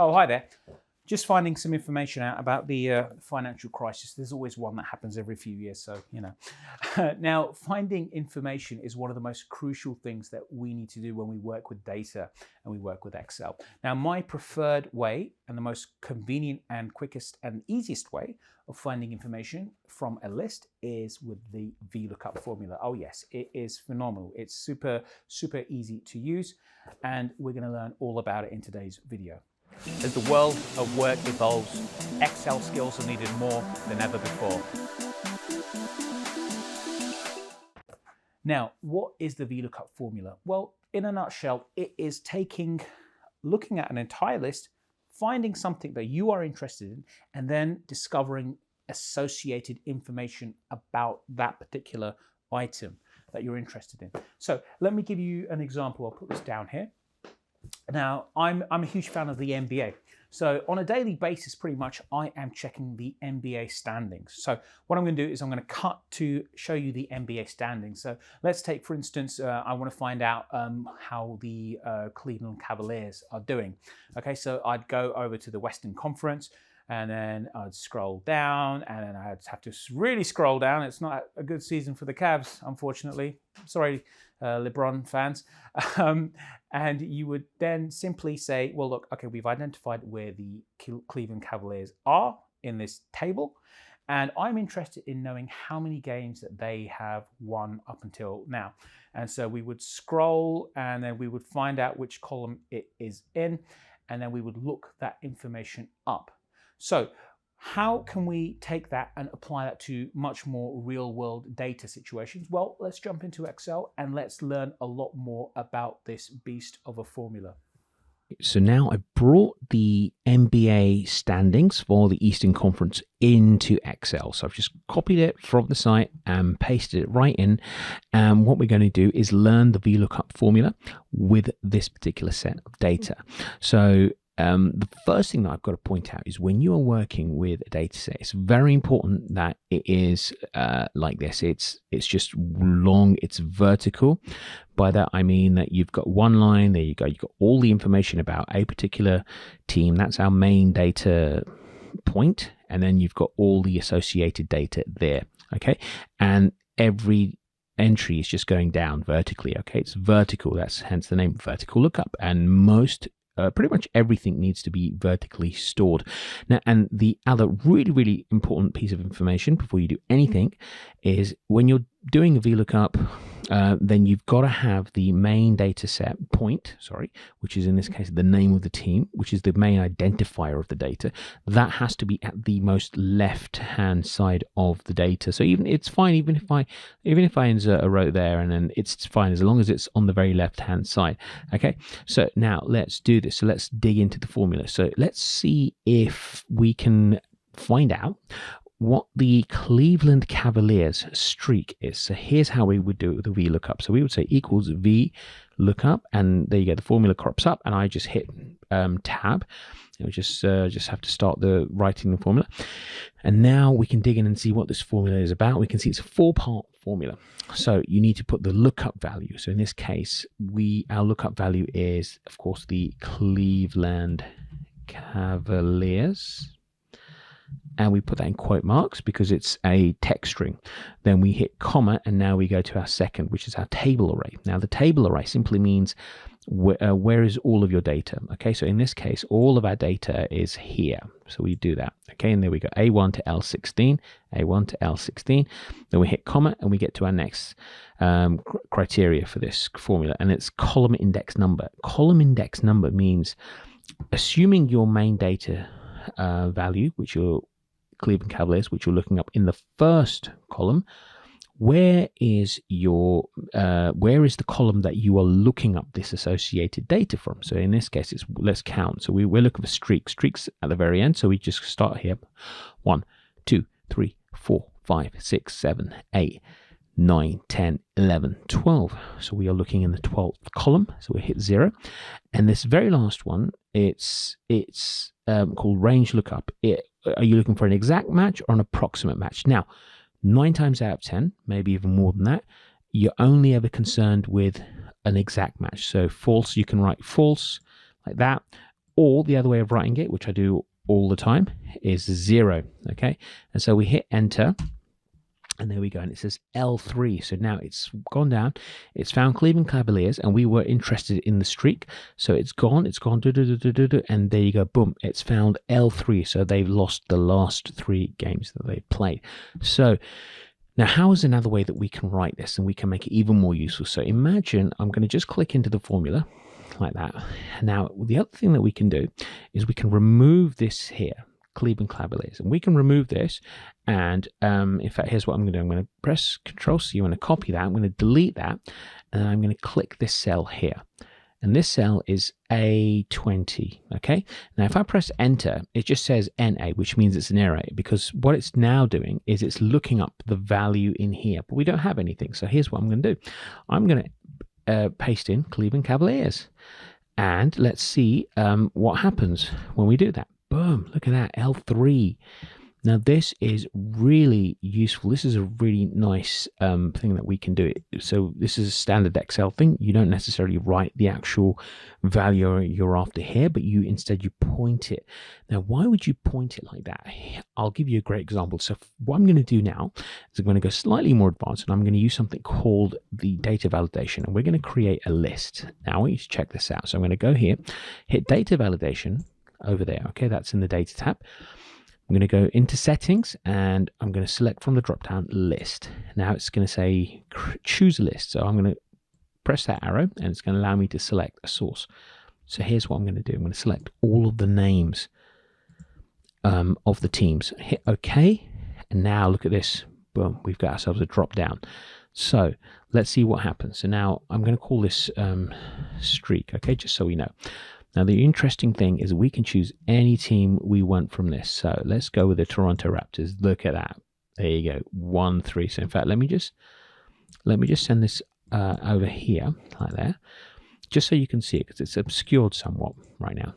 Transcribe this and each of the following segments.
Oh, hi there. Just finding some information out about the financial crisis. There's always one that happens every few years, so you know. Now, finding information is one of the most crucial things that we need to do when we work with data and we work with Excel. Now, my preferred way and the most convenient and quickest and easiest way of finding information from a list is with the VLOOKUP formula. Oh yes, it is phenomenal. It's super easy to use, and we're going to learn all about it in today's video. As the world of work evolves, Excel skills are needed more than ever before. Now, what is the VLOOKUP formula? Well, in a nutshell, it is looking at an entire list, finding something that you are interested in, and then discovering associated information about that particular item that you're interested in. So let me give you an example. I'll put this down here. Now, I'm a huge fan of the NBA. So on a daily basis, pretty much, I am checking the NBA standings. So what I'm going to do is I'm going to cut to show you the NBA standings. So let's take, for instance, I want to find out how the Cleveland Cavaliers are doing. Okay, so I'd go over to the Western Conference, and then I'd scroll down, and then I'd have to really scroll down. It's not a good season for the Cavs, unfortunately. Sorry, LeBron fans. And you would then simply say, well, look, okay, we've identified where the Cleveland Cavaliers are in this table, and I'm interested in knowing how many games that they have won up until now. And so we would scroll, and then we would find out which column it is in, and then we would look that information up. So how can we take that and apply that to much more real-world data situations? Well, let's jump into Excel and let's learn a lot more about this beast of a formula. So now I brought the NBA standings for the Eastern Conference into Excel. So I've just copied it from the site and pasted it right in. And what we're going to do is learn the VLOOKUP formula with this particular set of data. So the first thing that I've got to point out is when you are working with a data set, it's very important that it is like this. It's just long, it's vertical. By that, I mean that you've got one line, there you go, you've got all the information about a particular team. That's our main data point. And then you've got all the associated data there, okay? And every entry is just going down vertically, okay? It's vertical, that's hence the name vertical lookup. And pretty much everything needs to be vertically stored. Now, and the other really important piece of information before you do anything is when you're doing a VLOOKUP, then you've got to have the main data set point, which is in this case the name of the team, which is the main identifier of the data. That has to be at the most left-hand side of the data. So it's fine even if I insert a row there, and then it's fine as long as it's on the very left-hand side. Okay, so now let's do this. So let's dig into the formula. So let's see if we can find out what the Cleveland Cavaliers streak is. So here's how we would do it with the VLOOKUP. So we would say equals VLOOKUP, and there you go, the formula crops up, and I just hit tab. We just have to start writing the formula. And now we can dig in and see what this formula is about. We can see it's a 4-part formula. So you need to put the lookup value. So in this case, our lookup value is, of course, the Cleveland Cavaliers. And we put that in quote marks because it's a text string. Then we hit comma, and now we go to our second, which is our table array. Now the table array simply means where is all of your data. Okay, so in this case, all of our data is here. So we do that. Okay, and there we go, A1 to L16, A1 to L16. Then we hit comma, and we get to our next criteria for this formula, and it's column index number. Column index number means assuming your main data value, which your Cleveland Cavaliers, which you're looking up in the first column, where is the column that you are looking up this associated data from? So in this case, let's count. So we're looking for streaks at the very end. So we just start here. 1, 2, 3, 4, 5, 6, 7, 8, 9, 10, 11, 12. So we are looking in the 12th column. So we hit 0. And this very last one, it's called range lookup. Are you looking for an exact match or an approximate match? Now, 9 times out of 10, maybe even more than that, you're only ever concerned with an exact match. So false, you can write false like that, Or the other way of writing it, which I do all the time, is 0. Okay, and so we hit enter. And there we go, and it says L3. So now it's gone down. It's found Cleveland Cavaliers, and we were interested in the streak. So it's gone, and there you go, boom. It's found L3. So they've lost the last 3 games that they played. So now, how is another way that we can write this and we can make it even more useful? So imagine I'm going to just click into the formula like that. Now, the other thing that we can do is we can remove this here. Cleveland Cavaliers, and we can remove this, and in fact, here's what I'm going to do. I'm going to press Control-C. I'm going to copy that. I'm going to delete that, and I'm going to click this cell here, and this cell is A20. Okay, now if I press enter, it just says NA, which means it's an error, because what it's now doing is it's looking up the value in here, but we don't have anything. So here's what I'm going to do. I'm going to paste in Cleveland Cavaliers, and let's see what happens when we do that. Boom, look at that, L3. Now this is really useful. This is a really nice thing that we can do. So this is a standard Excel thing. You don't necessarily write the actual value you're after here, but instead you point it. Now, why would you point it like that? I'll give you a great example. So what I'm going to do now is I'm going to go slightly more advanced, and I'm going to use something called the data validation, and we're going to create a list. Now I want you to check this out. So I'm going to go here, hit data validation, over there. Okay, that's in the data tab. I'm going to go into settings, and I'm going to select from the drop down list. Now it's going to say choose a list. So I'm going to press that arrow, and it's going to allow me to select a source. So here's what I'm going to do. I'm going to select all of the names of the teams. Hit OK, and now look at this. Boom, we've got ourselves a drop down. So let's see what happens. So now I'm going to call this streak. Okay, just so we know. Now, the interesting thing is we can choose any team we want from this. So let's go with the Toronto Raptors. Look at that. There you go, 1-3. So in fact, let me just send this over here, like that, just so you can see it, because it's obscured somewhat right now.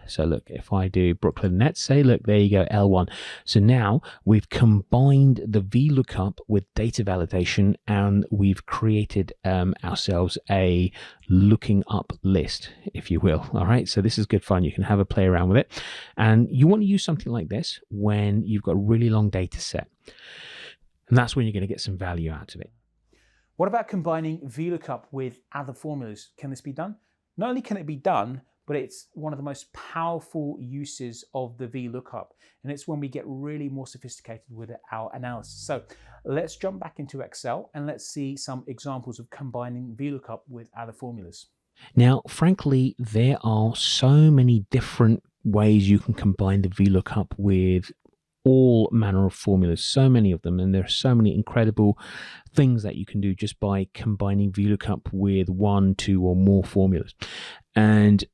So look, if I do Brooklyn Nets, say, look, there you go, L1. So now we've combined the VLOOKUP with data validation, and we've created ourselves a looking up list, if you will. All right, so this is good fun. You can have a play around with it. And you want to use something like this when you've got a really long data set. And that's when you're going to get some value out of it. What about combining VLOOKUP with other formulas? Can this be done? Not only can it be done, but it's one of the most powerful uses of the VLOOKUP. And it's when we get really more sophisticated with our analysis. So let's jump back into Excel and let's see some examples of combining VLOOKUP with other formulas. Now, frankly, there are so many different ways you can combine the VLOOKUP with all manner of formulas, so many of them, and there are so many incredible things that you can do just by combining VLOOKUP with 1, 2, or more formulas. And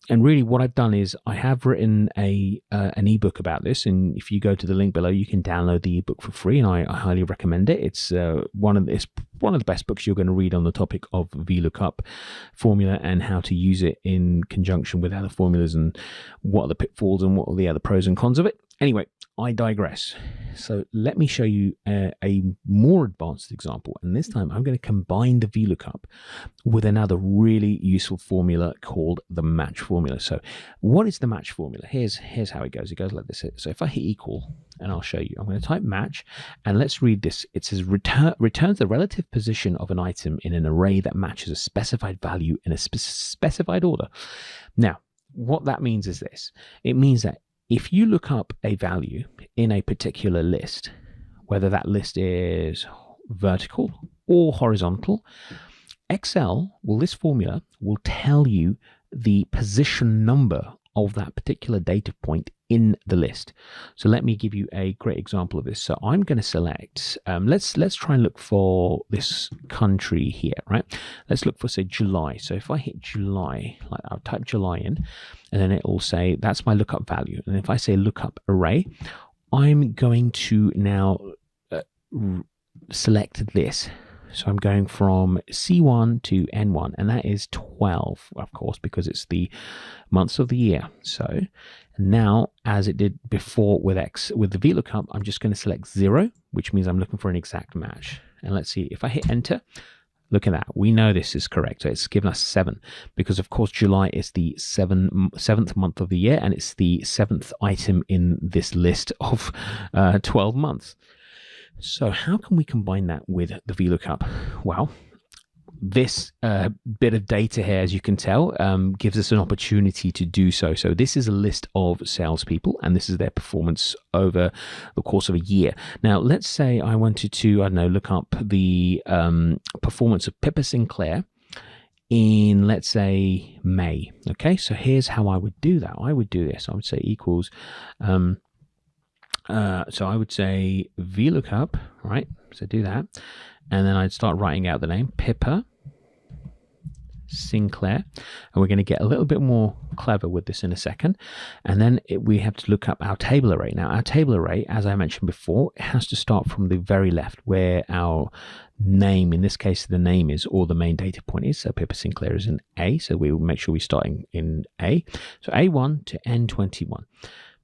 really what I've done is I have written an ebook about this, and if you go to the link below, you can download the ebook for free, and I highly recommend it. It's one of the best books you're going to read on the topic of VLOOKUP formula and how to use it in conjunction with other formulas, and what are the pitfalls and what are the other pros and cons of it. Anyway, I digress. So let me show you a more advanced example. And this time I'm going to combine the VLOOKUP with another really useful formula called the match formula. So what is the match formula? Here's how it goes. It goes like this. So if I hit equal, and I'll show you, I'm going to type match, and let's read this. It says returns the relative position of an item in an array that matches a specified value in a specified order. Now, what that means is this. It means that if you look up a value in a particular list, whether that list is vertical or horizontal, this formula will tell you the position number of that particular data point in the list. So let me give you a great example of this. So I'm going to select, let's try and look for this country here, right? Let's look for, say, July. So if I hit July, like I'll type July in, and then it will say that's my lookup value. And if I say lookup array, I'm going to now select this. So I'm going from C1 to N1, and that is 12, of course, because it's the months of the year. So now, as it did before with the VLOOKUP, I'm just going to select 0, which means I'm looking for an exact match. And let's see, if I hit enter, Look at that. We know this is correct. So it's given us 7 because, of course, July is the seventh month of the year, and it's the 7th item in this list of 12 months. So how can we combine that with the VLOOKUP? Well, this bit of data here, as you can tell, gives us an opportunity to do so. So this is a list of salespeople, and this is their performance over the course of a year. Now, let's say I wanted to, I don't know, look up the performance of Pippa Sinclair in, let's say, May. Okay, so here's how I would do that. I would do this. I would say equals, so I would say VLOOKUP, right? So do that. And then I'd start writing out the name, Pippa Sinclair. And we're going to get a little bit more clever with this in a second. And then we have to look up our table array. Now, our table array, as I mentioned before, it has to start from the very left where our name, in this case, the name is, or the main data point is. So Pippa Sinclair is in A. So we will make sure we start in A. So A1 to N21.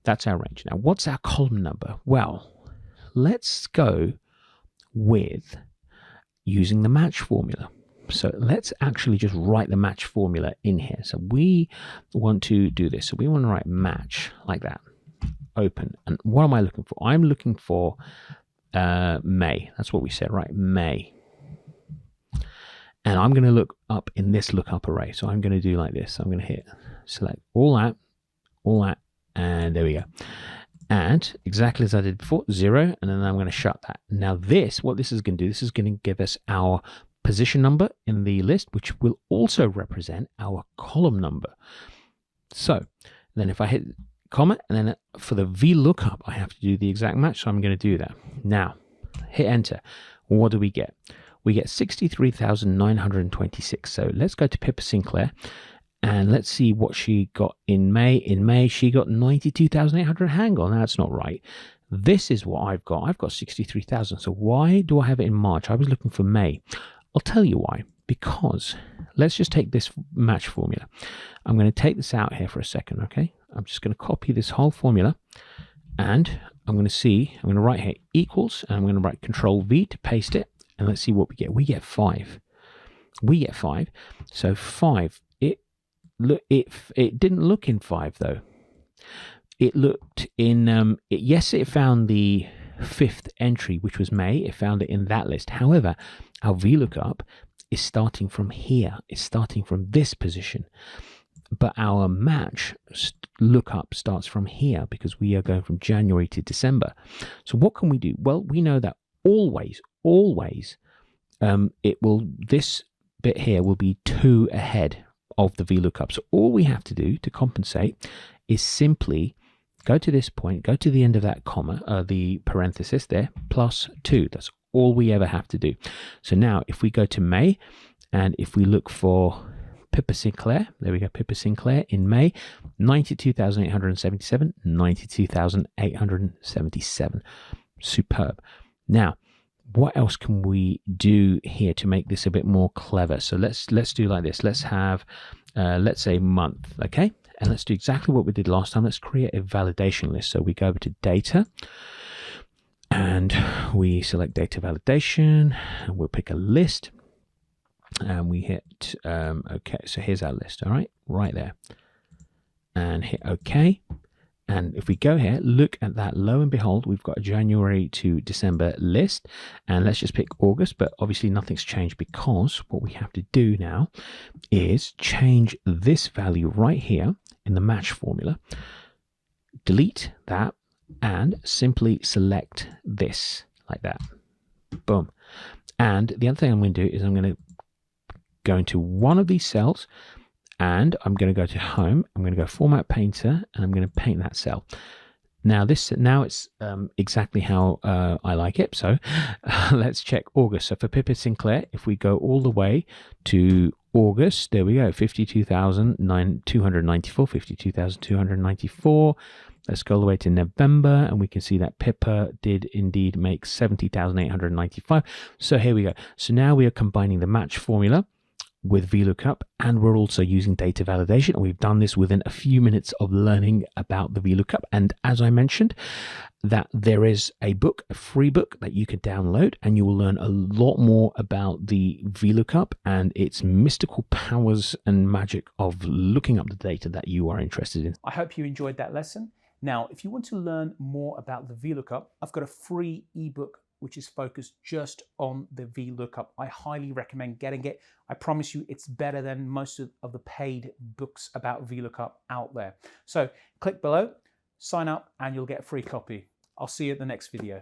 That's our range. Now, what's our column number? Well, let's go with using the match formula. So let's actually just write the match formula in here. So we want to do this. So we want to write match like that. Open. And what am I looking for? I'm looking for May. That's what we said, right? May. And I'm going to look up in this lookup array. So I'm going to do like this. I'm going to hit select all that, and there we go. And exactly as I did before, 0, and then I'm going to shut that. Now this, what this is going to do, this is going to give us our position number in the list, which will also represent our column number. So then if I hit comma, and then for the VLOOKUP, I have to do the exact match, so I'm going to do that. Now, hit enter. What do we get? We get 63,926. So let's go to Pippa Sinclair. And let's see what she got in May. In May, she got 92,800. Hang on, that's not right. This is what I've got. I've got 63,000. So why do I have it in March? I was looking for May. I'll tell you why. Because let's just take this match formula. I'm going to take this out here for a second, okay? I'm just going to copy this whole formula. And I'm going to write here equals, and I'm going to write Control V to paste it. And let's see what we get. We get 5. We get 5. So 5. It didn't look in 5 though. It looked in yes, it found the 5th entry, which was May. It found it in that list. However, our VLOOKUP is starting from here. It's starting from this position, but our match lookup starts from here because we are going from January to December. So what can we do? Well, we know that always this bit here will be 2 ahead of the VLOOKUP. So all we have to do to compensate is simply go to this point, go to the end of that comma, the parenthesis there, plus 2. That's all we ever have to do. So now if we go to May, and if we look for Pippa Sinclair, there we go, Pippa Sinclair in May, 92,877, 92,877. Superb. Now, what else can we do here to make this a bit more clever? So let's do like this. Let's have, let's say month, okay? And let's do exactly what we did last time. Let's create a validation list. So we go over to data, and we select data validation, and we'll pick a list, and we hit, okay, so here's our list, all right, right there. And hit okay. And if we go here, look at that, lo and behold, we've got a January to December list. And let's just pick August, but obviously nothing's changed because what we have to do now is change this value right here in the match formula, delete that, and simply select this like that. Boom. And the other thing I'm going to do is I'm going to go into one of these cells, and I'm going to go to home. I'm going to go format painter, and I'm going to paint that cell. Now it's exactly how I like it. So let's check August. So for Pippa Sinclair, if we go all the way to August, there we go, 52,294, 52,294. Let's go all the way to November, and we can see that Pippa did indeed make 70,895. So here we go. So now we are combining the match formula with VLOOKUP, and we're also using data validation. And we've done this within a few minutes of learning about the VLOOKUP. And as I mentioned, that there is a book, a free book that you can download, and you will learn a lot more about the VLOOKUP and its mystical powers and magic of looking up the data that you are interested in. I hope you enjoyed that lesson. Now, if you want to learn more about the VLOOKUP, I've got a free ebook which is focused just on the VLOOKUP. I highly recommend getting it. I promise you it's better than most of the paid books about VLOOKUP out there. So click below, sign up, and you'll get a free copy. I'll see you at the next video.